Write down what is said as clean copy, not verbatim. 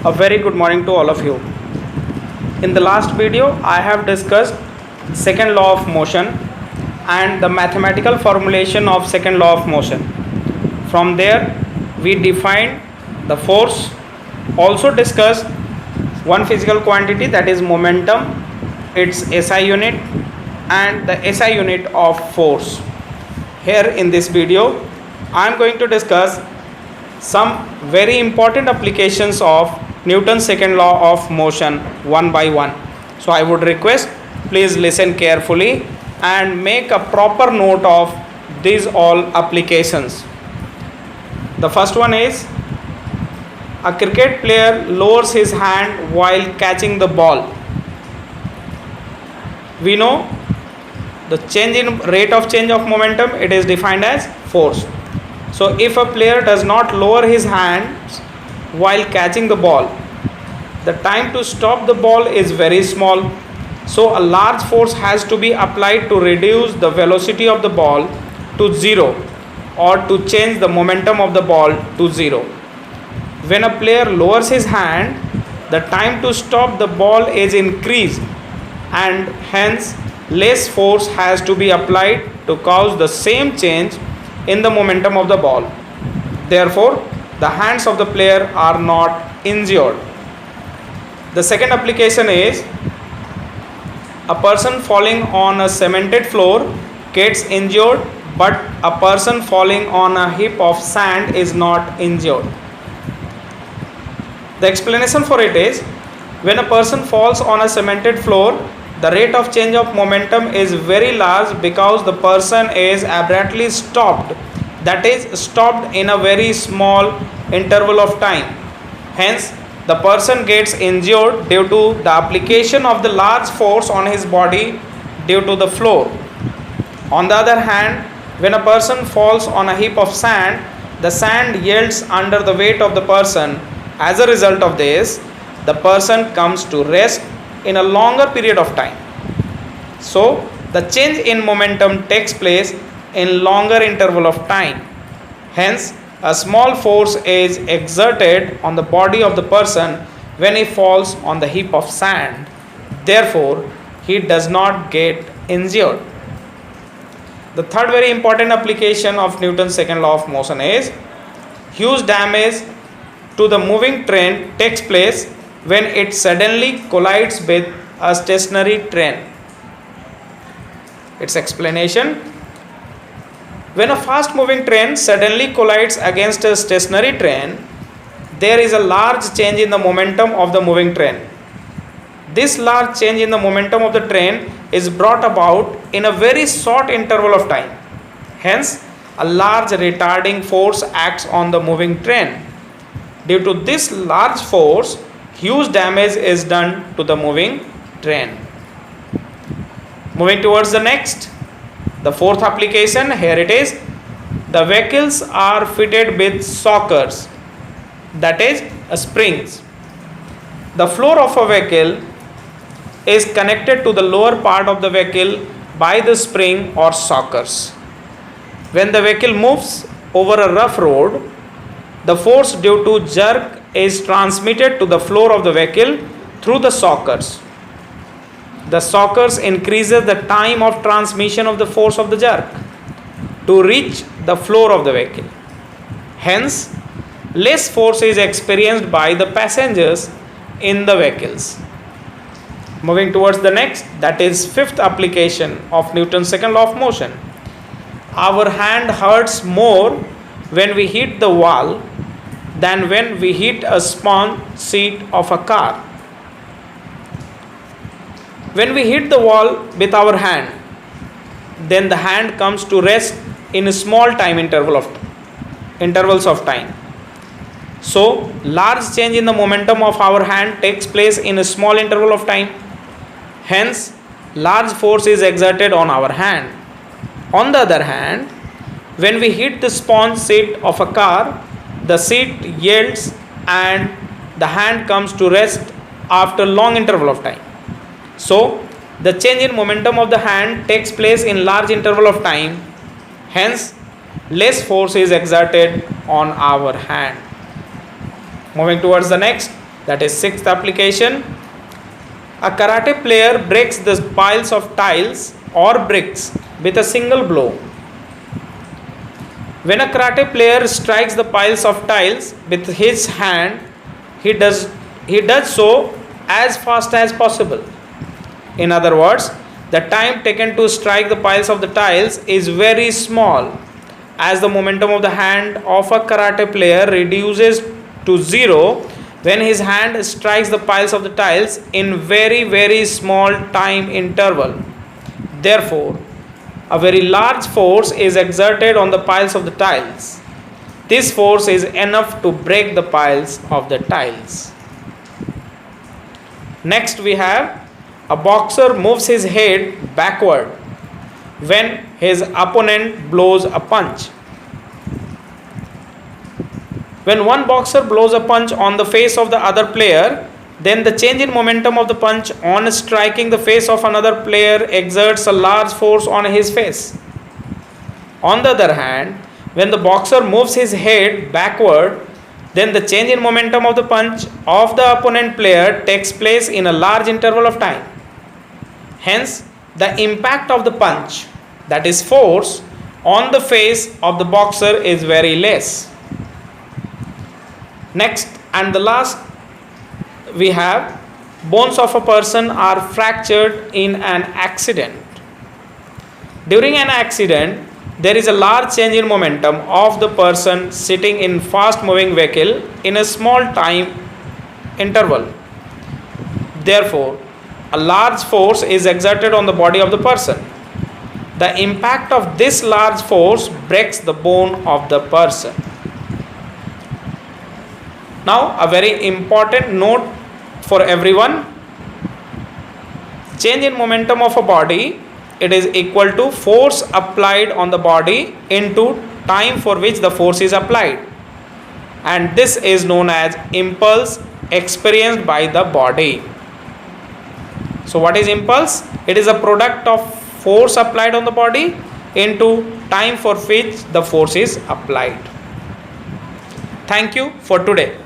A very good morning to all of you. In the last video, I have discussed second law of motion and the mathematical formulation of second law of motion. From there, we defined the force, also discussed one physical quantity, that is momentum, its SI unit and the SI unit of force. Here in this video, I am going to discuss some very important applications of Newton's second law of motion one by one. So I would request, please listen carefully and make a proper note of these all applications. The first one is, a cricket player lowers his hand while catching the ball. We know the change in rate of change of momentum, it is defined as force. So if a player does not lower his hands while catching the ball, the time to stop the ball is very small. So a large force has to be applied to reduce the velocity of the ball to zero or to change the momentum of the ball to zero. When a player lowers his hand, the time to stop the ball is increased and hence less force has to be applied to cause the same change in the momentum of the ball. Therefore, the hands of the player are not injured. The second application is, a person falling on a cemented floor gets injured, but a person falling on a heap of sand is not injured. The explanation for it is, when a person falls on a cemented floor, the rate of change of momentum is very large because the person is abruptly stopped, that is stopped in a very small interval of time. Hence, the person gets injured due to the application of the large force on his body due to the floor. On the other hand, when a person falls on a heap of sand, the sand yields under the weight of the person. As a result of this, the person comes to rest in a longer period of time. So, the change in momentum takes place in longer interval of time. Hence, a small force is exerted on the body of the person when he falls on the heap of sand. Therefore, he does not get injured. The third very important application of Newton's second law of motion is, huge damage to the moving train takes place when it suddenly collides with a stationary train. Its explanation: when a fast moving train suddenly collides against a stationary train, there is a large change in the momentum of the moving train. This large change in the momentum of the train is brought about in a very short interval of time. Hence, a large retarding force acts on the moving train. Due to this large force, huge damage is done to the moving train. Moving towards the next, the fourth application, here it is. The vehicles are fitted with shockers, that is springs. The floor of a vehicle is connected to the lower part of the vehicle by the spring or shockers. When the vehicle moves over a rough road, the force due to jerk is transmitted to the floor of the vehicle through the shockers. The shockers increases the time of transmission of the force of the jerk to reach the floor of the vehicle. Hence, less force is experienced by the passengers in the vehicles. Moving towards the next, that is fifth application of Newton's second law of motion. Our hand hurts more when we hit the wall than when we hit a sponge seat of a car. When we hit the wall with our hand, then the hand comes to rest in a small time intervals of time. So, large change in the momentum of our hand takes place in a small interval of time. Hence, large force is exerted on our hand. On the other hand, when we hit the sponge seat of a car, the seat yields and the hand comes to rest after long interval of time. So, the change in momentum of the hand takes place in large interval of time. Hence, less force is exerted on our hand. Moving towards the next, That is sixth application. A karate player breaks the piles of tiles or bricks with a single blow. When a karate player strikes the piles of tiles with his hand, he does so as fast as possible. In other words, the time taken to strike the piles of the tiles is very small, as the momentum of the hand of a karate player reduces to zero when his hand strikes the piles of the tiles in very small time interval. Therefore, a very large force is exerted on the piles of the tiles. This force is enough to break the piles of the tiles. Next we have, a boxer moves his head backward when his opponent blows a punch. When one boxer blows a punch on the face of the other player, then the change in momentum of the punch on striking the face of another player exerts a large force on his face. On the other hand, when the boxer moves his head backward, then the change in momentum of the punch of the opponent player takes place in a large interval of time. Hence, the impact of the punch, that is force, on the face of the boxer is very less. Next and the last, we have, bones of a person are fractured in an accident. During an accident, there is a large change in momentum of the person sitting in fast moving vehicle in a small time interval. Therefore, a large force is exerted on the body of the person. The impact of this large force breaks the bone of the person. Now, a very important note for everyone. Change in momentum of a body, it is equal to force applied on the body into time for which the force is applied. And this is known as impulse experienced by the body. So what is impulse? It is a product of force applied on the body into time for which the force is applied. Thank you for today.